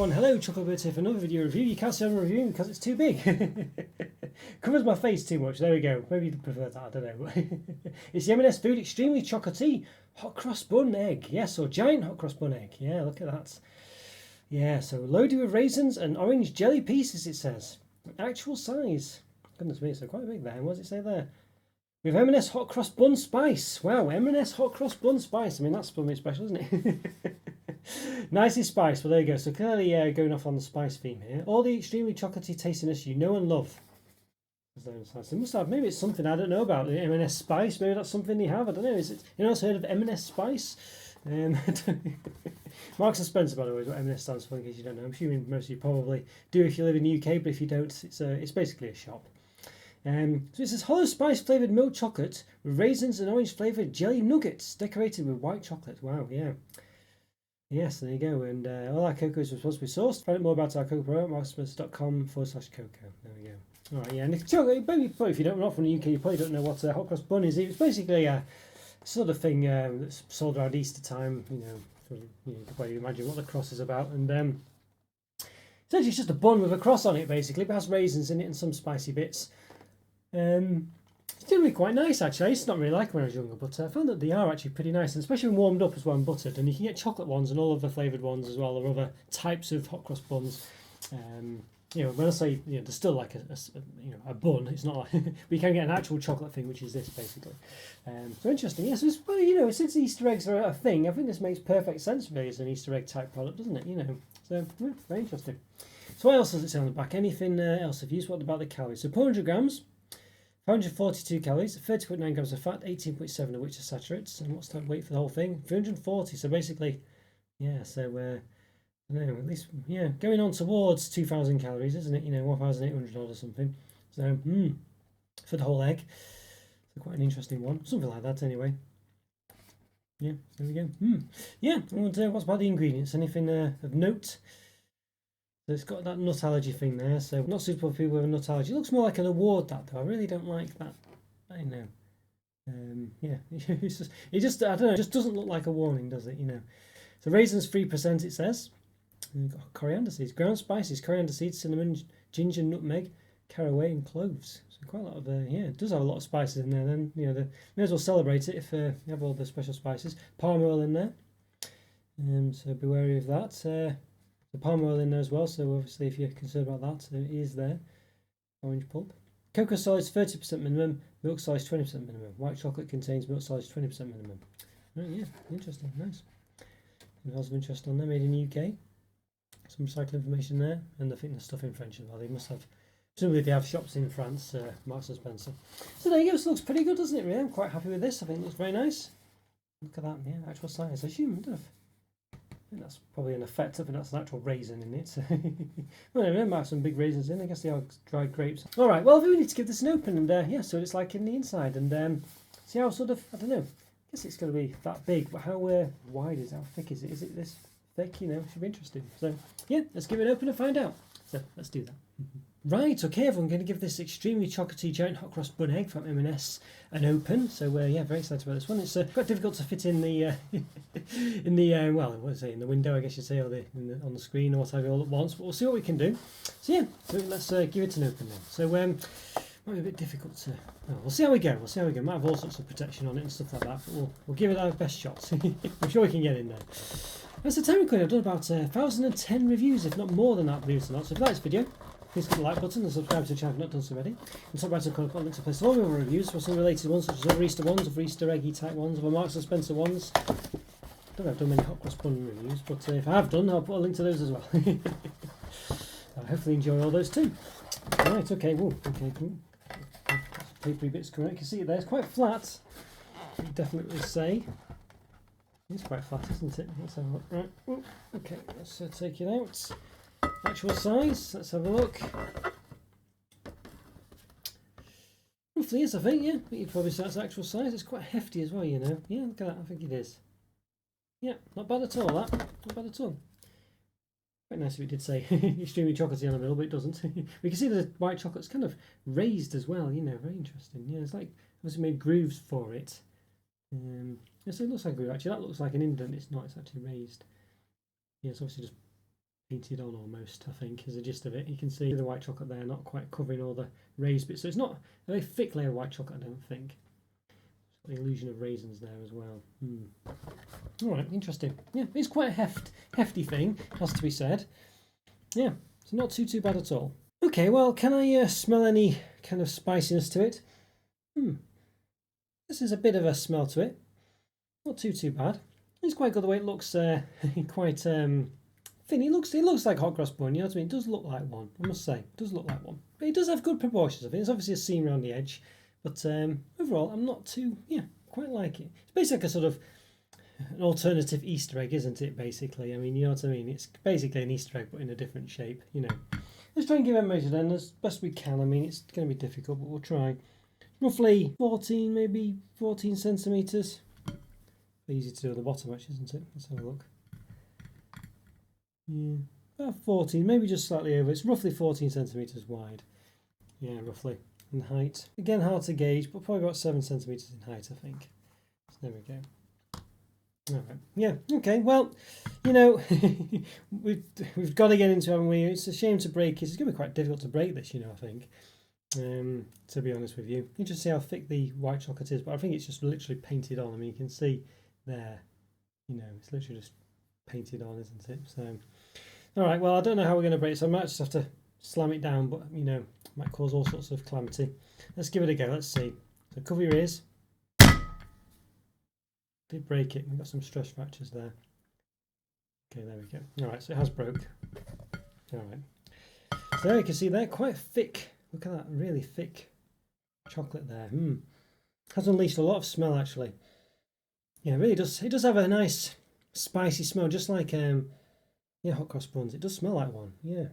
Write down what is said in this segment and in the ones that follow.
everyone, hello, Chocolatey here for another video review. You can't see I'm reviewing because it's too big. Covers my face too much, there we go. Maybe you'd prefer that, I don't know. It's the M&S Food Extremely Chocolatey Hot Cross Bun Egg. Yes, or giant hot cross bun egg. Yeah, look at that. Yeah, so loaded with raisins and orange jelly pieces, it says. Actual size. Goodness me, so quite big there. What does it say there? With M&S Hot Cross Bun Spice. Wow, M&S Hot Cross Bun Spice. I mean, that's probably special, isn't it? Nicely spiced. Well, there you go. So clearly going off on the spice theme here. All the extremely chocolatey tastiness you know and love. It must have, maybe it's something I don't know about. The M&S Spice, maybe that's something they have. I don't know. Is it? You know, I've heard of M&S Spice. Marks and Spencer, by the way, is what M&S stands for, in case you don't know. I'm assuming most of you probably do if you live in the UK, but if you don't, it's basically a shop. So it says hollow spice flavoured milk chocolate with raisins and orange flavoured jelly nuggets decorated with white chocolate. Wow, yeah. Yes, there you go. And all our cocoa is responsibly sourced. Find out more about our cocoa product, marksmans.com/cocoa. There we go. All right, yeah. And if you don't, not from the UK, you probably don't know what a hot cross bun is. It's basically a sort of thing that's sold around Easter time. You can probably imagine what the cross is about. And essentially, it's just a bun with a cross on it, basically. It has raisins in it and some spicy bits. It's generally quite nice, actually. It's not really like when I was younger, but I found that they are actually pretty nice, and especially when warmed up as well and buttered. And you can get chocolate ones and all of the flavoured ones as well, or other types of hot cross buns. When I say they're still like a bun, it's not. But you can get an actual chocolate thing, which is this basically. So interesting. Yes, since Easter eggs are a thing, I think this makes perfect sense really as an Easter egg type product, doesn't it? So yeah, very interesting. So what else does it say on the back? Anything else of use? What about the calories? So 400 grams. 542 calories, 30.9 grams of fat, 18.7 of which are saturates. And what's that weight for the whole thing? 340. So basically, yeah. So I don't know, at least going on towards 2,000 calories, isn't it? 1,800 odd or something. So for the whole egg, so quite an interesting one. Something like that, anyway. Yeah. There we go. Yeah. And what's about the ingredients? Anything of note? So it's got that nut allergy thing there, so not suitable for people with a nut allergy. It looks more like an award, that though. I really don't like that. I know. Yeah, it just I don't know. It just doesn't look like a warning, does it? So raisins 3%. It says. And you've got coriander seeds, ground spices, coriander seeds, cinnamon, ginger, nutmeg, caraway, and cloves. So quite a lot of it does have a lot of spices in there. Then may as well celebrate it if you have all the special spices. Palm oil in there. So be wary of that. The palm oil in there as well, so obviously if you're concerned about that, it is there. Orange pulp. Cocoa solids 30% minimum, milk solids 20% minimum. White chocolate contains milk solids 20% minimum. Oh yeah, interesting, nice. And lots of interest on there, made in the UK. Some recycled information there, and I think there's stuff in French as well. They must have, presumably they have shops in France, Marks and Spencer. So there you go, this looks pretty good, doesn't it, really? I'm quite happy with this, I think it looks very nice. Look at that, yeah, actual size. I assume it does. That's probably an effect of it. That's an actual raisin in it. Well, anyway, might have some big raisins in. I guess they are dried grapes. All right. Well, we need to give this an open, and so it's like in the inside, and see how sort of I don't know. I guess it's going to be that big, but how wide is it? How thick is it? Is it this thick? Should be interesting. So yeah, let's give it an open and find out. So let's do that. Right, okay, everyone, going to give this extremely chocolatey giant hot cross bun egg from M&S an open. So yeah, very excited about this one. It's quite difficult to fit in the in the window, I guess you'd say, or on the screen or whatever all at once. But we'll see what we can do. So yeah, so let's give it an open then. So might be a bit difficult to. We'll see how we go. Might have all sorts of protection on it and stuff like that, but we'll give it our best shot. I'm sure we can get in there. That's the time recording. I've done about 1,010 reviews, if not more than that, believe it or not. So if you like this video, please click the like button and subscribe to the channel if you've not done so already. And top right of the corner, links to place all the other reviews for some related ones, such as other Easter ones, other Easter eggy type ones, other Marks and Spencer ones. I don't know if I've done many hot cross bun reviews, but if I have done, I'll put a link to those as well. I'll hopefully enjoy all those too. Right, okay, okay, cool. Papery bits coming out. You can see it there, it's quite flat. I would definitely say. It's quite flat, isn't it? Let's have a look. Right, okay, let's take it out. Actual size, let's have a look. Roughly is, I think, yeah. I think you'd probably say that's actual size. It's quite hefty as well, Yeah, look at that, I think it is. Yeah, not bad at all, that. Not bad at all. Quite nice if it did say extremely chocolatey on the middle, but it doesn't. We can see the white chocolate's kind of raised as well, very interesting. Yeah, it's like, obviously made grooves for it. So it looks like a groove, actually. That looks like an indent, it's not, it's actually raised. Yeah, it's obviously just painted on almost, I think, is the gist of it. You can see the white chocolate there not quite covering all the raised bits. So it's not a very thick layer of white chocolate, I don't think. It's got the illusion of raisins there as well. Alright, interesting. Yeah, it's quite a hefty thing, has to be said. Yeah, it's not too bad at all. Okay, well, can I smell any kind of spiciness to it? This is a bit of a smell to it. Not too bad. It's quite good the way it looks. Quite thin. It looks like hot cross bun. You know what I mean? It does look like one. I must say, it does look like one. But it does have good proportions. I think it's obviously a seam around the edge, but overall, I'm not too. Yeah, quite like it. It's basically like a sort of an alternative Easter egg, isn't it? Basically, I mean, you know what I mean? It's basically an Easter egg, but in a different shape. You know. Let's try and give it a measure then as best we can. I mean, it's going to be difficult, but we'll try. Roughly 14, maybe 14 centimetres. Easy to do on the bottom, actually, isn't it? Let's have a look. Yeah, about 14, maybe just slightly over. It's roughly 14 centimetres wide. Yeah, roughly. In height. Again, hard to gauge, but probably about 7 centimetres in height, I think. So there we go. Alright. Yeah, okay, well, you know, we've got to get into it, haven't we? It's a shame to break it. It's going to be quite difficult to break this, you know, I think. To be honest with you. You just see how thick the white chocolate is, but I think it's just literally painted on. I mean, you can see there, you know, it's literally just painted on, isn't it? So, all right, well, I don't know how we're going to break it, so I might just have to slam it down, but, you know, it might cause all sorts of calamity. Let's give it a go. Let's see. So cover your ears. Did break it. We've got some stress fractures there. Okay, there we go. All right, so it has broke. All right. So there you can see there, quite thick. Look at that, really thick chocolate there. Has unleashed a lot of smell, actually. Yeah, it really does. It does have a nice spicy smell, just like hot cross buns. It does smell like one. Yeah,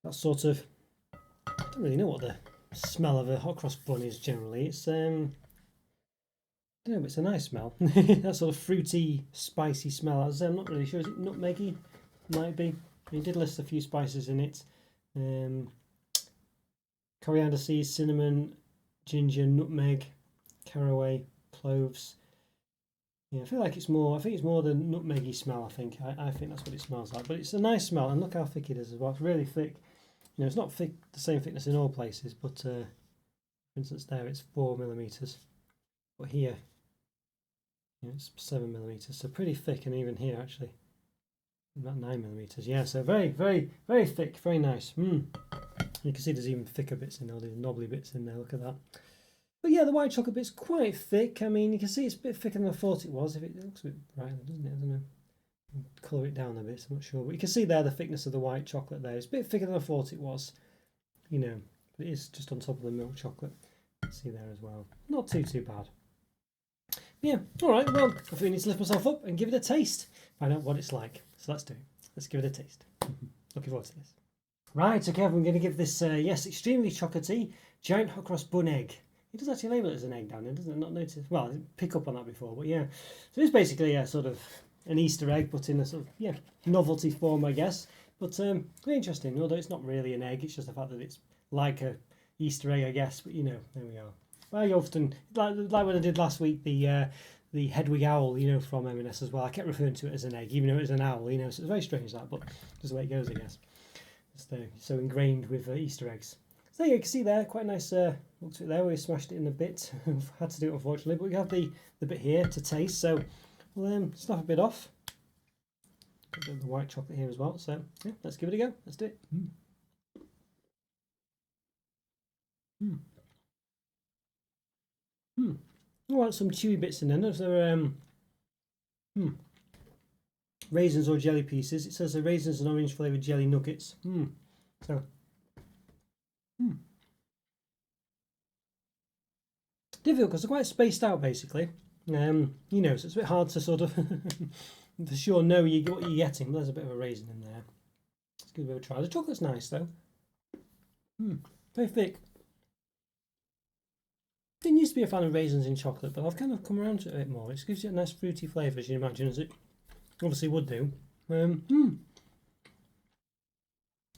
that sort of. I don't really know what the smell of a hot cross bun is generally. It's I don't know, but it's a nice smell. That sort of fruity, spicy smell. As I'm not really sure. Is it nutmeggy? Might be. He did list a few spices in it. Coriander seeds, cinnamon, ginger, nutmeg, caraway, cloves. Yeah, I feel like it's more. I think it's more the nutmeggy smell. I think that's what it smells like. But it's a nice smell, and look how thick it is as well. It's really thick. You know, it's not thick, the same thickness in all places, but for instance, there it's 4mm, but here, you know, it's 7mm. So pretty thick, and even here actually, about 9mm. Yeah, so very, very, very thick, very nice. You can see there's even thicker bits in there, these knobbly bits in there. Look at that. But yeah, the white chocolate bit's quite thick. I mean, you can see it's a bit thicker than I thought it was. If it looks a bit brighter, doesn't it? I don't know. Colour it down a bit, I'm not sure. But you can see there the thickness of the white chocolate there. It's a bit thicker than I thought it was. You know, but it is just on top of the milk chocolate. See there as well. Not too bad. Yeah, alright, well, I think I need to lift myself up and give it a taste. Find out what it's like. So let's do it. Let's give it a taste. Looking forward to this. Right, okay, I'm going to give this, yes, extremely chocolatey, giant hot cross bun egg. It does actually label it as an egg down there, doesn't it? Not notice. Well, I didn't pick up on that before, but yeah. So it's basically a sort of an Easter egg, but in a sort of, novelty form, I guess. But very interesting, although it's not really an egg, it's just the fact that it's like a Easter egg, I guess. But, you know, there we are. Very often, like when I did last week, the Hedwig owl, you know, from M&S as well. I kept referring to it as an egg, even though it was an owl, you know. So it's very strange that, but just the way it goes, I guess. So ingrained with Easter eggs. So you can see there, quite a nice look to it there. We smashed it in a bit. Had to do it unfortunately, but we have the bit here to taste. So we'll snap a bit off. Got a bit of the white chocolate here as well. So yeah, let's give it a go. Let's do it. I want some chewy bits in there. If there are raisins or jelly pieces. It says the raisins and orange flavoured jelly nuggets. So difficult because they're quite spaced out basically. You know, so it's a bit hard to sort of for sure know what you're getting. But there's a bit of a raisin in there. Let's give it a bit of a try. The chocolate's nice though. Very thick. I didn't used to be a fan of raisins in chocolate, but I've kind of come around to it a bit more. It gives you a nice fruity flavour, as you imagine, as it obviously would do.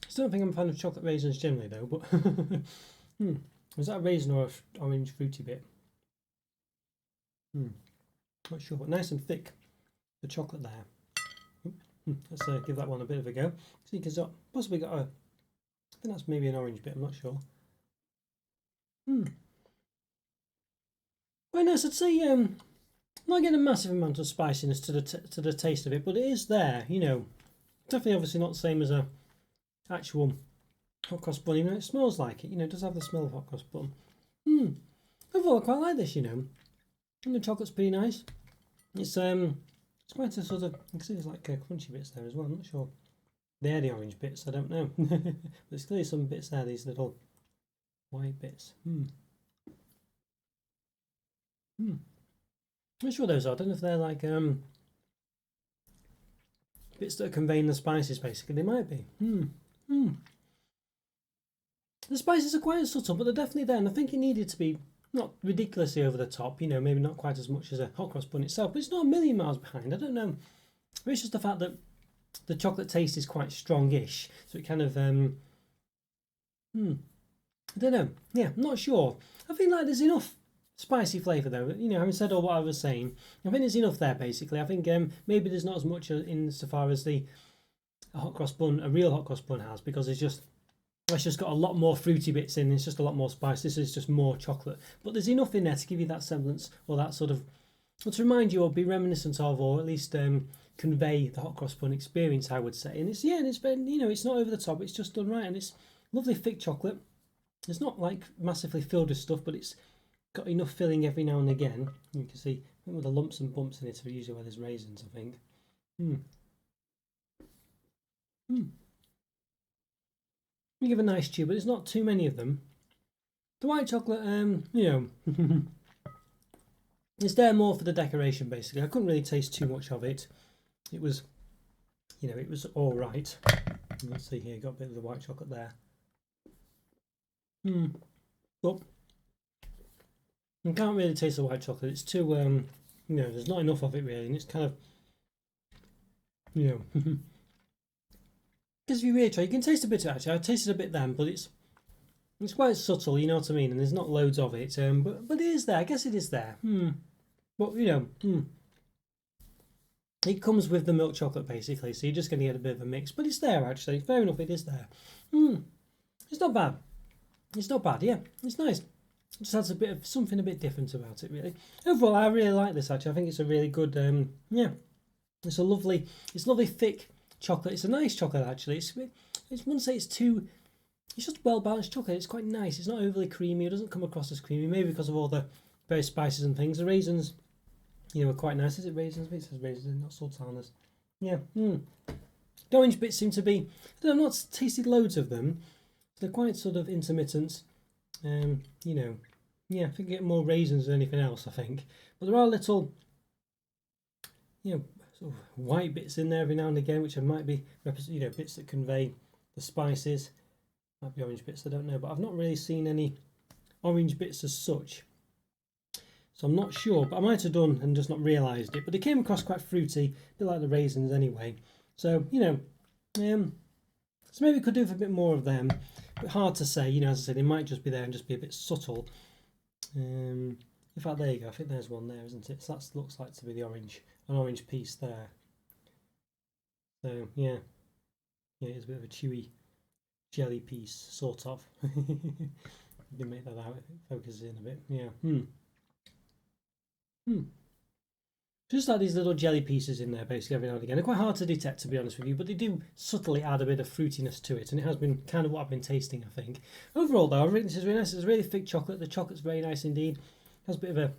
Still don't think I'm a fan of chocolate raisins generally though, but was that a raisin or an orange fruity bit? Not sure, but nice and thick, the chocolate there. Let's give that one a bit of a go. See, because possibly got a, I think that's maybe an orange bit, I'm not sure. Quite nice. I'd say not getting a massive amount of spiciness to the taste of it, but it is there, you know. Definitely obviously not the same as a actual hot cross bun, even though it smells like it, you know, it does have the smell of hot cross bun. Overall I quite like this, you know. And the chocolate's pretty nice. It's quite a sort of, you can see there's like crunchy bits there as well, I'm not sure. They're the orange bits, I don't know. But there's clearly some bits there, these little white bits. I'm not sure those are. I don't know if they're like bits that are conveying the spices, basically. They might be. The spices are quite subtle, but they're definitely there, and I think it needed to be not ridiculously over the top, you know, maybe not quite as much as a hot cross bun itself, but it's not a million miles behind. I don't know. Maybe it's just the fact that the chocolate taste is quite strongish, so it kind of I don't know. Yeah, I'm not sure. I feel like there's enough spicy flavour though. You know, having said all what I was saying, I think there's enough there basically. I think maybe there's not as much in so far as the hot cross bun, a real hot cross bun has, because it's just got a lot more fruity bits in. It's just a lot more spice. This is just more chocolate, but there's enough in there to give you that semblance or that sort of, well, to remind you or be reminiscent of, or at least convey the hot cross bun experience, I would say. And it's and it's been, you know, it's not over the top. It's just done right, and it's lovely thick chocolate. It's not like massively filled with stuff, but it's got enough filling every now and again. You can see with the lumps and bumps in it are usually where there's raisins, I think. You give a nice chew, but there's not too many of them. The white chocolate, you know, it's there more for the decoration, basically. I couldn't really taste too much of it. It was, you know, it was all right. Let's see here, got a bit of the white chocolate there. But you can't really taste the white chocolate. It's too, you know, there's not enough of it really, and it's kind of, you know, because if you really try, you can taste a bit. Actually, I tasted a bit then, but it's quite subtle. You know what I mean? And there's not loads of it, but it is there. I guess it is there. But you know, it comes with the milk chocolate basically, so you're just going to get a bit of a mix. But it's there actually. Fair enough, it is there. It's not bad. It's not bad. Yeah, it's nice. It just has a bit of something a bit different about it, really. Overall, I really like this. Actually, I think it's a really good. Yeah, it's lovely thick chocolate. It's a nice chocolate actually. I wouldn't say it's too. It's just well balanced chocolate. It's quite nice. It's not overly creamy. It doesn't come across as creamy. Maybe because of all the various spices and things. The raisins, you know, are quite nice. Is it raisins? It says raisins, not sultanas. Yeah. The orange bits seem to be. I've not tasted loads of them. They're quite sort of intermittent. You know, yeah, I think you get more raisins than anything else, I think. But there are little, you know, sort of white bits in there every now and again, which might be, you know, bits that convey the spices. Might be orange bits, I don't know. But I've not really seen any orange bits as such. So I'm not sure, but I might have done and just not realised it. But they came across quite fruity, a bit like the raisins anyway. So, you know, so maybe we could do with a bit more of them. But hard to say, you know, as I said, they might just be there and just be a bit subtle. In fact, there you go. I think there's one there, isn't it? So that looks like to be the orange, an orange piece there. So yeah, it's a bit of a chewy jelly piece, sort of. You can make that out. It focuses in a bit. Yeah. Just like these little jelly pieces in there, basically, every now and again. They're quite hard to detect, to be honest with you, but they do subtly add a bit of fruitiness to it, and it has been kind of what I've been tasting, I think. Overall, though, I think this is really nice. It's really thick chocolate. The chocolate's very nice indeed. It has a bit of a...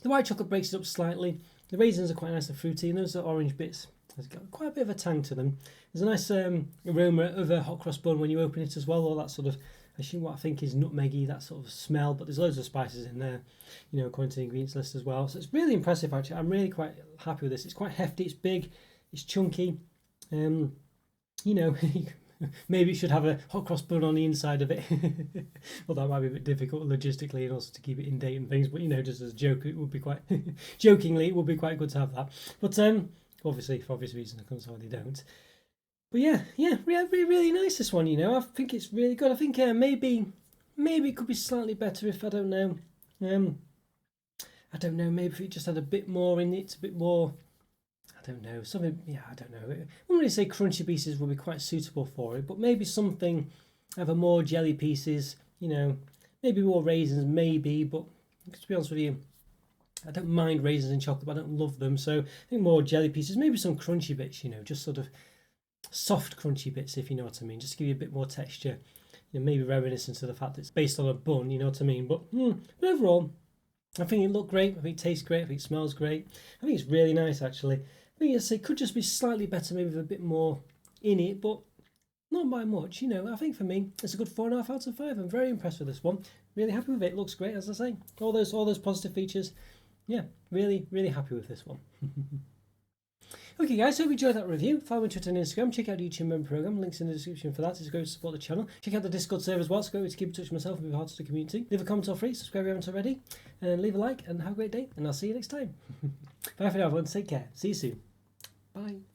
The white chocolate breaks it up slightly. The raisins are quite nice and fruity, and those are orange bits. There's got quite a bit of a tang to them. There's a nice aroma of a hot cross bun when you open it as well, all that sort of... what I think is nutmeggy, that sort of smell, but there's loads of spices in there, you know, according to the ingredients list as well. So it's really impressive, actually. I'm really quite happy with this. It's quite hefty, it's big, it's chunky. You know, maybe it should have a hot cross bun on the inside of it. Well, that might be a bit difficult logistically and also to keep it in date and things, but, you know, just as a joke, it would be quite, jokingly, it would be quite good to have that. But obviously, for obvious reasons, I couldn't say they don't. But yeah, really nice this one, you know. I think it's really good. I think maybe it could be slightly better if, I don't know. Maybe if it just had a bit more in it, a bit more, I don't know, something, yeah, I don't know. I wouldn't really say crunchy pieces would be quite suitable for it, but maybe something either more jelly pieces, you know, maybe more raisins, maybe, but to be honest with you, I don't mind raisins in chocolate, but I don't love them. So I think more jelly pieces, maybe some crunchy bits, you know, just sort of soft crunchy bits, if you know what I mean, just to give you a bit more texture. You know, maybe reminiscent of the fact that it's based on a bun, you know what I mean. But overall, I think it looked great. I think it tastes great. I think it smells great. I think it's really nice, actually. I think it could just be slightly better, maybe with a bit more in it, but not by much. You know, I think for me, it's a good 4.5 out of 5. I'm very impressed with this one. Really happy with it. It looks great, as I say. All those positive features. Yeah, really, really happy with this one. Okay guys, hope you enjoyed that review. Follow me on Twitter and Instagram. Check out the YouTube member program. Links in the description for that. It's great to support the channel. Check out the Discord server as well. It's great to keep in touch with myself and be part of the community. Leave a comment or free. Subscribe if you haven't already. And leave a like and have a great day. And I'll see you next time. Bye for now everyone. Take care. See you soon. Bye.